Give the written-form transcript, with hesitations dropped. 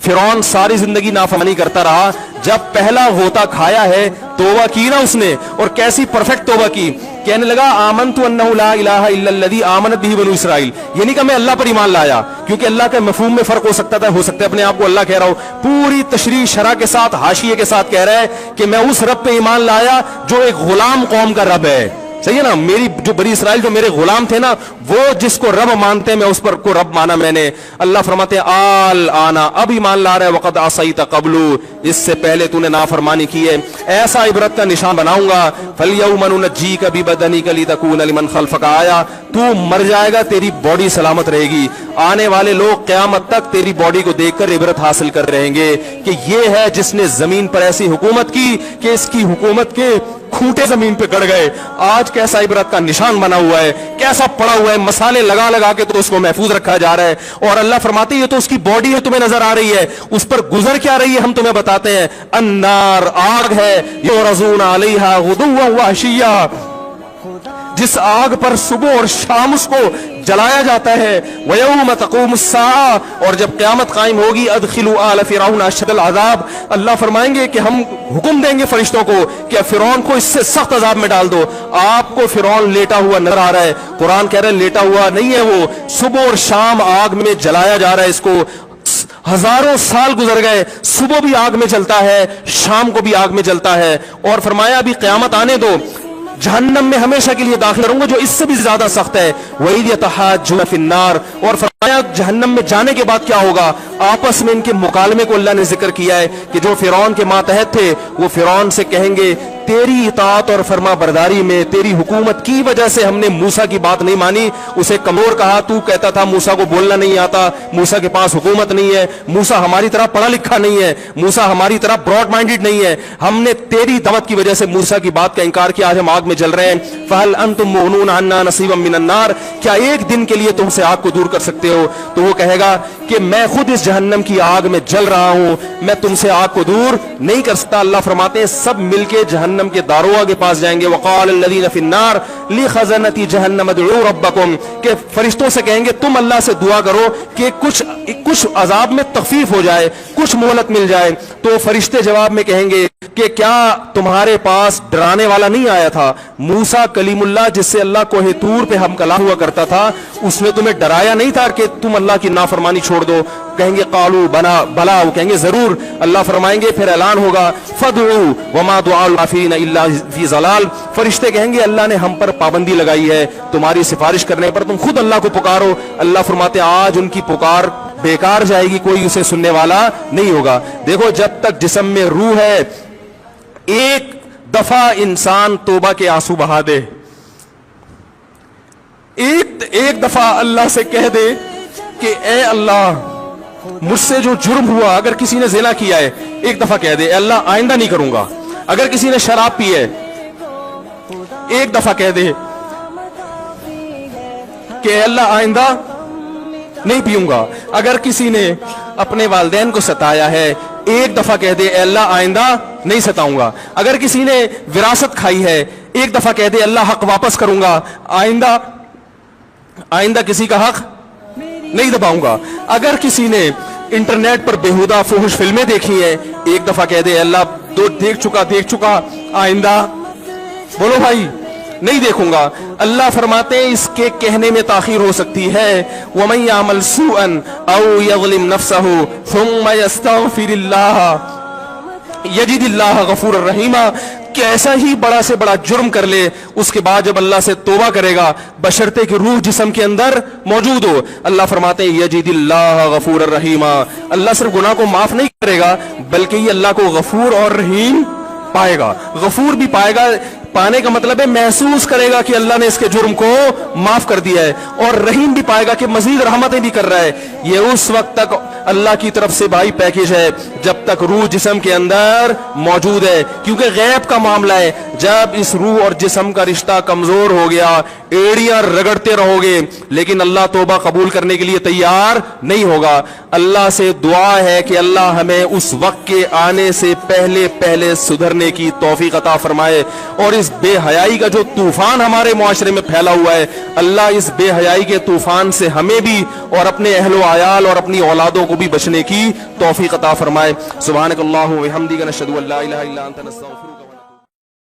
फिरौन सारी जिंदगी नाफरमानी करता रहा, जब पहला गोता खाया है तौबा की ना उसने, और कैसी परफेक्ट तौबा की, कहने लगा आमनतु अन्नहु ला इलाहा इल्लल्लज़ी आमनत बिही बनु इसराइल। ये नहीं कि मैं अल्लाह पर ईमान लाया, क्योंकि अल्लाह के मफहूम में फर्क हो सकता था, हो सकता है अपने आप को अल्लाह कह रहा हो, पूरी तशरीह शरह के साथ हाशिये के साथ कह रहा है कि मैं उस रब पे ईमान लाया जो एक गुलाम कौम का रब है। सही है ना, मेरी जो बनी इसराइल जो मेरे गुलाम थे ना, वो जिसको रब मानते हैं मैं उस पर को रब माना मैंने। अल्लाह फरमाते हैं आल आना, अब ईमान ला रहा है, वक़द असैत क़ब्लु, इससे पहले तूने नाफरमानी की है, ऐसा इबरत का निशान बनाऊंगा। फलयौम नुनज्जीका बिबदनिका लितकूना लिमन खल्फका आया, तू मर जाएगा तेरी बॉडी सलामत रहेगी, आने वाले लोग क़यामत तक तेरी बॉडी को देखकर इबरत हासिल कर रहेंगे कि ये है जिसने जमीन पर ऐसी हुकूमत की कि इसकी हुकूमत के खूंटे जमीन पे गड़ गए। आज कैसा इबरत का निशान बना हुआ है, कैसा पड़ा हुआ है, मसाले लगा लगा के तो उसको महफूज रखा जा रहा है। और अल्लाह फरमाते हैं ये तो उसकी बॉडी है, तुम्हें नजर आ रही है, उस पर गुजर क्या रही है हम तुम्हें बताते हैं। अन्नार, आग है, युरज़ूना अलैहा गुदुव्वन व अशिय्या, जिस आग पर सुबह और शाम उसको जलाया जाता है। वयौम तक़ूमुस्साअ, और जब क़यामत कायम होगी, अदखिलू आल फ़िरऔन अशद्दल अज़ाब, अल्लाह फरमाएंगे कि हम हुक्म देंगे फरिश्तों को कि फ़िरौन को इससे सख्त अजाब में डाल दो। आपको फ़िरौन लेटा हुआ नजर आ रहा है, कुरान कह रहा है लेटा हुआ नहीं है, वो सुबह और शाम आग में जलाया जा रहा है इसको। हजारों साल गुजर गए, सुबह भी आग में जलता है, शाम को भी आग में जलता है। और फरमाया अभी क़यामत आने दो, जहन्नम में हमेशा के लिए दाखिल करूंगा जो इससे भी ज्यादा सख्त है। वही यतहाज्जुन फिन्नार, और फरमाया जहन्नम में जाने के बाद क्या होगा, आपस में इनके मुकालमे को अल्लाह ने जिक्र किया है कि जो फिरौन के मातहत थे वो फिरौन से कहेंगे तेरी इताअत और फरमा बरदारी में, तेरी हुकूमत की वजह से हमने मूसा की बात नहीं मानी, उसे कमजोर कहा, तू कहता था मूसा को बोलना नहीं आता, मूसा के पास हुकूमत नहीं है, मूसा हमारी तरह पढ़ा लिखा नहीं है, मूसा हमारी तरह ब्रॉड माइंडेड नहीं है, हमने तेरी दावत की वजह से मूसा की बात का इनकार किया, आज हम आग में जल रहे हैं। फहल अंतुम मुगनून अन्ना नसीबम मिनन नार, क्या एक दिन के लिए तुमसे आग को दूर कर सकते हो? तो वो कहेगा कि मैं खुद इस जहन्नम की आग में जल रहा हूं, मैं तुमसे आग को दूर नहीं कर सकता। अल्लाह फरमाते हैं सब मिलके जहन्नम के दारोगा के पास जाएंगे। वक़ाल अल्लज़ीना फ़िन्नार लिख़ज़नती जहन्नम उदऊ रब्बकुम, के फरिश्तों से कहेंगे तुम अल्लाह से दुआ करो कि कुछ अजाब में तखफीफ हो जाए, कुछ मोहलत मिल जाए। तो फरिश्ते जवाब में कहेंगे कि क्या तुम्हारे पास डराने वाला नहीं आया था? मूसा कलीमुल्लाह जिससे अल्लाह कोहे तूर पे हम कलाम हुआ करता था, उसने तुम्हें डराया नहीं था कि तुम अल्लाह की नाफरमानी छोड़ दो? कहेंगे कालू बना भला, वो कहेंगे जरूर। अल्लाह फरमाएंगे फिर ऐलान होगा फदउ वमा दुआउल काफिरीन इल्ला फी ज़लाल, फरिश्ते कहेंगे अल्लाह ने हम पर पाबंदी लगाई है, तुम्हारी सिफारिश करने पर तुम खुद अल्लाह को पुकारो। अल्लाह फरमाते आज उनकी पुकार बेकार जाएगी, कोई उसे सुनने वाला नहीं होगा। देखो जब तक जिस्म में रूह है, एक दफा इंसान तौबा के आंसू बहा दे, एक दफा अल्लाह से कह दे कि ए अल्लाह मुझसे जो जुर्म हुआ, अगर किसी ने ज़िना किया है एक दफा कह दे अल्लाह आइंदा नहीं करूंगा, अगर किसी ने शराब पी है एक दफा कह दे कि अल्लाह आइंदा नहीं पीऊंगा, अगर किसी ने अपने वालिदैन को सताया है एक दफा कह दे अल्लाह आइंदा नहीं सताऊंगा, अगर किसी ने विरासत खाई है एक दफा कह दे अल्लाह हक वापस करूंगा, आइंदा किसी का हक नहीं दबाऊंगा, अगर किसी ने इंटरनेट पर बेहुदा फुहुश फिल्में देखी है एक दफा कह दे अल्लाह दो देख चुका आइंदा बोलो भाई नहीं देखूंगा। अल्लाह फरमाते हैं इसके कहने में ताखीर हो सकती है। वमन यामल सूअन औ यज़लिम नफ्सहु सुम्मा यस्तगफिरिल्लाह यजिदिल्लाह गफूरर रहीमा, कैसा ही बड़ा से बड़ा जुर्म कर ले उसके बाद जब अल्लाह से तौबा करेगा बशर्ते कि रूह जिस्म के अंदर मौजूद हो, अल्लाह फरमाते हैं यजिदिल्लाह गफूरर रहीमा, अल्लाह सिर्फ गुनाह को माफ नहीं करेगा बल्कि ये अल्लाह को गफूर और रहीम पाएगा। गफूर भी पाएगा, पाने का मतलब है महसूस करेगा कि अल्लाह ने इसके जुर्म को माफ कर दिया है, और रहीम भी पाएगा कि मजीद रहमतें भी कर रहा है। ये उस वक्त तक अल्लाह की तरफ से भाई पैकेज है जब तक रूह जिस्म के अंदर मौजूद है, क्योंकि गैब का मामला है। जब इस रूह और जिस्म का रिश्ता कमजोर हो गया, एड़ियां रगड़ते रहोगे लेकिन अल्लाह तौबा कबूल करने के लिए तैयार नहीं होगा। अल्लाह से दुआ है कि अल्लाह हमें उस वक्त के आने से पहले पहले सुधरने की तौफीक अता फरमाए और इस اس بے حیائی کا جو طوفان ہمارے معاشرے میں پھیلا ہوا ہے، اللہ اس بے حیائی کے طوفان سے ہمیں بھی اور اپنے اہل و عیال اور اپنی اولادوں کو بھی بچنے کی توفیق عطا فرمائے۔ سبحانک اللہم و بحمدک، نشہد ان لا الہ الا انت، نستغفرک۔